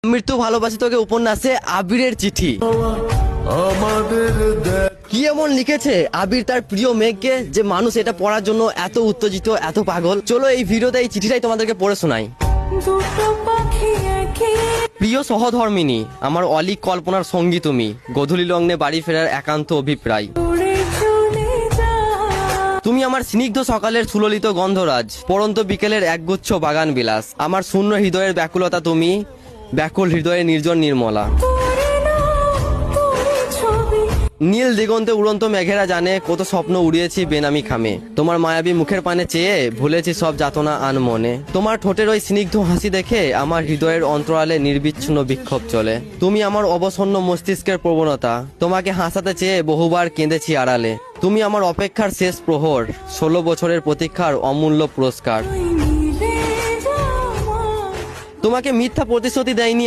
মৃত্যু ভালোবাসি তোকে উপন্যাসে আবিরের চিঠি। কি এমন লিখেছে আবির তার প্রিয় মেঘকে যে মানুষ এটা পড়ার জন্য এত উত্তেজিত, এত পাগল। চলো এই ভিডিওতে এই চিঠিটাই তোমাদেরকে পড়ে শোনাই। প্রিয় সহধর্মিনী, আমার অলিক কল্পনার সঙ্গী তুমি, গধূলি লগ্নে বাড়ি ফেরার একান্ত অভিপ্রায়। তুমি আমার স্নিগ্ধ সকালের সুললিত গন্ধরাজ, পড়ন্ত বিকেলের একগুচ্ছ বাগান বিলাস, আমার শূন্য হৃদয়ের ব্যাকুলতা তুমি, ব্যাকুল হৃদয়ে নির্জন নির্মলা। নীল দিগন্তে উড়ন্ত মেঘেরা জানে কত স্বপ্ন উড়িয়েছি বেনামি খামে, তোমার মায়াবী মুখের পানে চেয়ে ভুলেছি সব যাতনা আনমনে। তোমার ঠোঁটের ওই স্নিগ্ধ হাসি দেখে আমার হৃদয়ের অন্তরালে নির্বিচ্ছিন্ন বিক্ষোভ চলে। তুমি আমার অবসন্ন মস্তিষ্কের প্রবণতা, তোমাকে হাসাতে চেয়ে বহুবার কেঁদেছি আড়ালে। তুমি আমার অপেক্ষার শেষ প্রহর, 16 বছরের প্রতীক্ষার অমূল্য পুরস্কার। তোমাকে মিথ্যা প্রতিশ্রুতি দেয়নি।